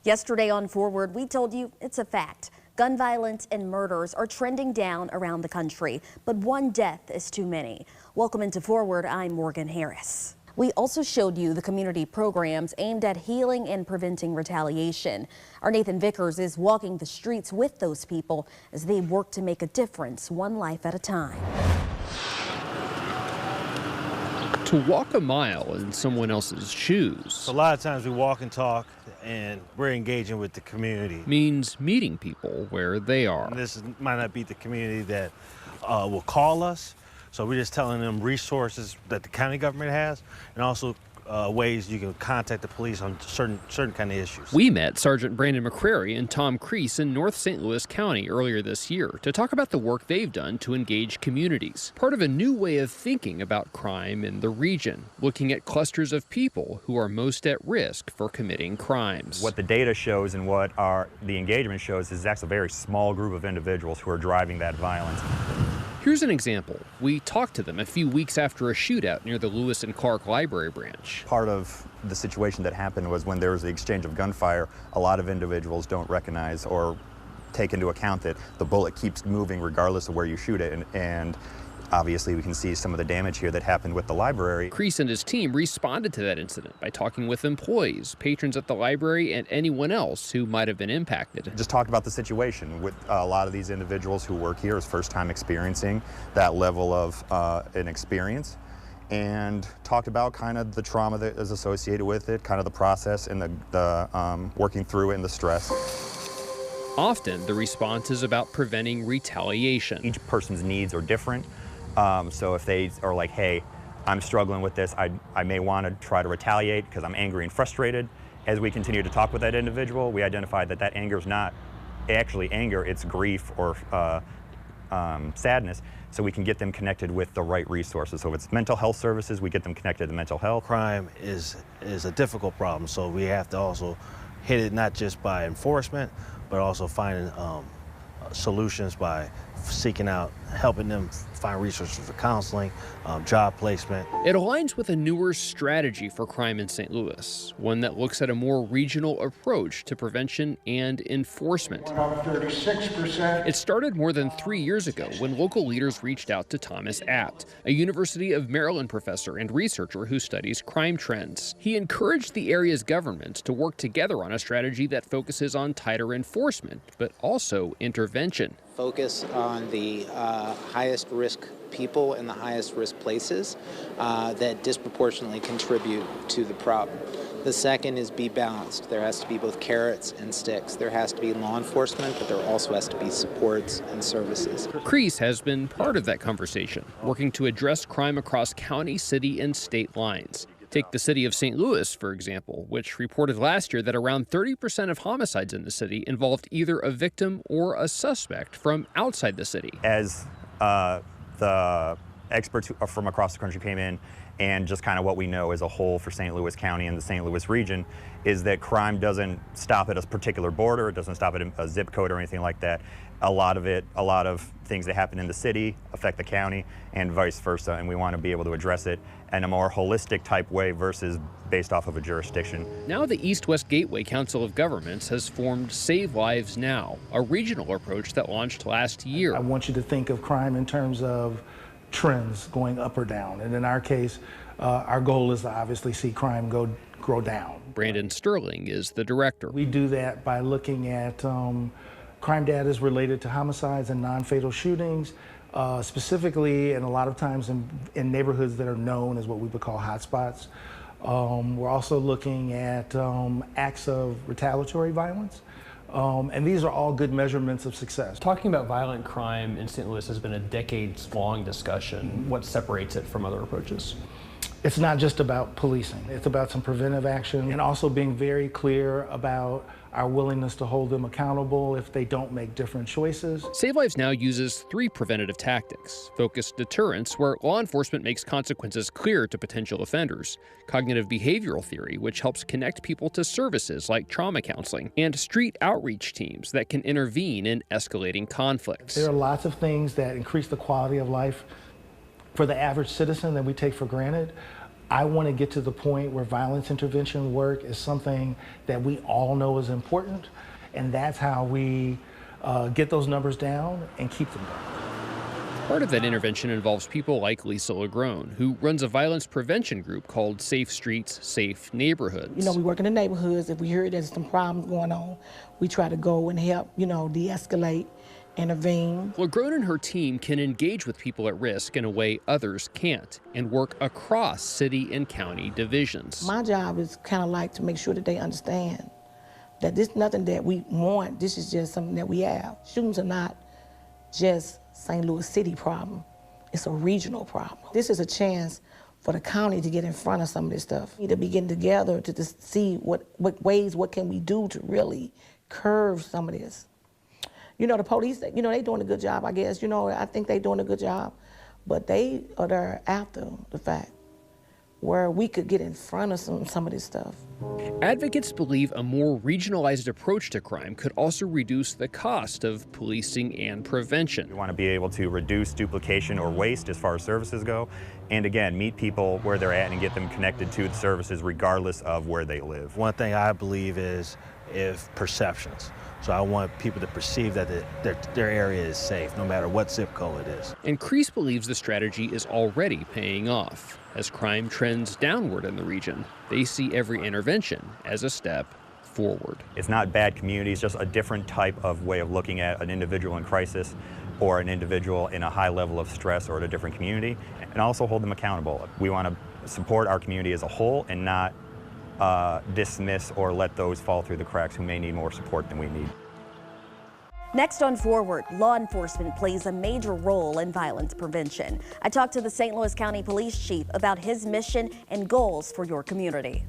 Yesterday on Forward, we told you it's a fact. Gun violence and murders are trending down around the country, but one death is too many. Welcome into Forward, I'm Morgan Harris. We also showed you the community programs aimed at healing and preventing retaliation. Our Nathan Vickers is walking the streets with those people as they work to make a difference, one life at a time. To walk a mile in someone else's shoes. A lot of times we walk and talk, and we're engaging with the community. Means meeting people where they are. And might not be the community that will call us, so we're just telling them resources that the county government has, and also ways you can contact the police on certain kind of issues. We met Sergeant Brandon McCrary and Tom Crease in North St. Louis County earlier this year to talk about the work they've done to engage communities. Part of a new way of thinking about crime in the region, looking at clusters of people who are most at risk for committing crimes. What the data shows and what the engagement shows is that's a very small group of individuals who are driving that violence. Here's an example. We talked to them a few weeks after a shootout near the Lewis and Clark Library branch. Part of the situation that happened was when there was the exchange of gunfire, a lot of individuals don't recognize or take into account that the bullet keeps moving regardless of where you shoot it. And obviously we can see some of the damage here that happened with the library. Crease and his team responded to that incident by talking with employees, patrons at the library, and anyone else who might have been impacted. Just talked about the situation with a lot of these individuals who work here is first time experiencing that level of an experience, and talked about kind of the trauma that is associated with it, kind of the process and the working through it and the stress. Often the response is about preventing retaliation. Each person's needs are different. So if they are like, hey, I'm struggling with this, I may want to try to retaliate because I'm angry and frustrated. As we continue to talk with that individual, we identify that anger is not actually anger, it's grief or sadness, so we can get them connected with the right resources. So if it's mental health services, we get them connected to mental health. Crime is a difficult problem, so we have to also hit it not just by enforcement, but also finding solutions by seeking out, helping them find resources for counseling, job placement. It aligns with a newer strategy for crime in St. Louis, one that looks at a more regional approach to prevention and enforcement. Went up 36%. It started more than 3 years ago when local leaders reached out to Thomas Abt, a University of Maryland professor and researcher who studies crime trends. He encouraged the area's government to work together on a strategy that focuses on tighter enforcement, but also intervention. Focus on the highest risk people in the highest risk places that disproportionately contribute to the problem. The second is be balanced. There has to be both carrots and sticks. There has to be law enforcement, but there also has to be supports and services. Crease has been part of that conversation, working to address crime across county, city, and state lines. Take the city of St. Louis, for example, which reported last year that around 30% of homicides in the city involved either a victim or a suspect from outside the city. As the experts from across the country came in, and just kind of what we know as a whole for St. Louis County and the St. Louis region is that crime doesn't stop at a particular border, it doesn't stop at a zip code or anything like that. A lot of things that happen in the city affect the county and vice versa, and we want to be able to address it in a more holistic type way versus based off of a jurisdiction. Now the East-West Gateway Council of Governments has formed Save Lives Now, a regional approach that launched last year. I want you to think of crime in terms of trends going up or down, and in our case, our goal is to obviously see crime grow down. Brandon Sterling is the director. We do that by looking at crime data is related to homicides and non-fatal shootings, specifically and a lot of times in neighborhoods that are known as what we would call hotspots. We're also looking at acts of retaliatory violence. And these are all good measurements of success. Talking about violent crime in St. Louis has been a decades-long discussion. What separates it from other approaches? It's not just about policing. It's about some preventive action and also being very clear about our willingness to hold them accountable if they don't make different choices. Save Lives Now uses 3 preventative tactics: focused deterrence, where law enforcement makes consequences clear to potential offenders; cognitive behavioral theory, which helps connect people to services like trauma counseling; and street outreach teams that can intervene in escalating conflicts. There are lots of things that increase the quality of life for the average citizen that we take for granted. I want to get to the point where violence intervention work is something that we all know is important, and that's how we get those numbers down and keep them down. Part of that intervention involves people like Lisa Lagrone, who runs a violence prevention group called Safe Streets, Safe Neighborhoods. You know, we work in the neighborhoods. If we hear there's some problems going on, we try to go and help, you know, de-escalate, intervene. Lagrone and her team can engage with people at risk in a way others can't and work across city and county divisions. My job is kind of like to make sure that they understand that this is nothing that we want. This is just something that we have. Shootings are not just St. Louis City problem. It's a regional problem. This is a chance for the county to get in front of some of this stuff. We need to be getting together to just see what can we do to really curb some of this. You know, the police, you know, they're doing a good job, I guess. You know, I think they're doing a good job. But they are there after the fact, where we could get in front of some of this stuff. Advocates believe a more regionalized approach to crime could also reduce the cost of policing and prevention. We want to be able to reduce duplication or waste as far as services go, and again, meet people where they're at and get them connected to the services regardless of where they live. One thing I believe is perceptions. So I want people to perceive that their area is safe, no matter what zip code it is. And Crease believes the strategy is already paying off. As crime trends downward in the region, they see every intervention as a step forward. It's not bad communities, just a different type of way of looking at an individual in crisis or an individual in a high level of stress or at a different community, and also hold them accountable. We want to support our community as a whole and not dismiss or let those fall through the cracks who may need more support than we need. Next on Forward, law enforcement plays a major role in violence prevention. I talked to the St. Louis County Police Chief about his mission and goals for your community.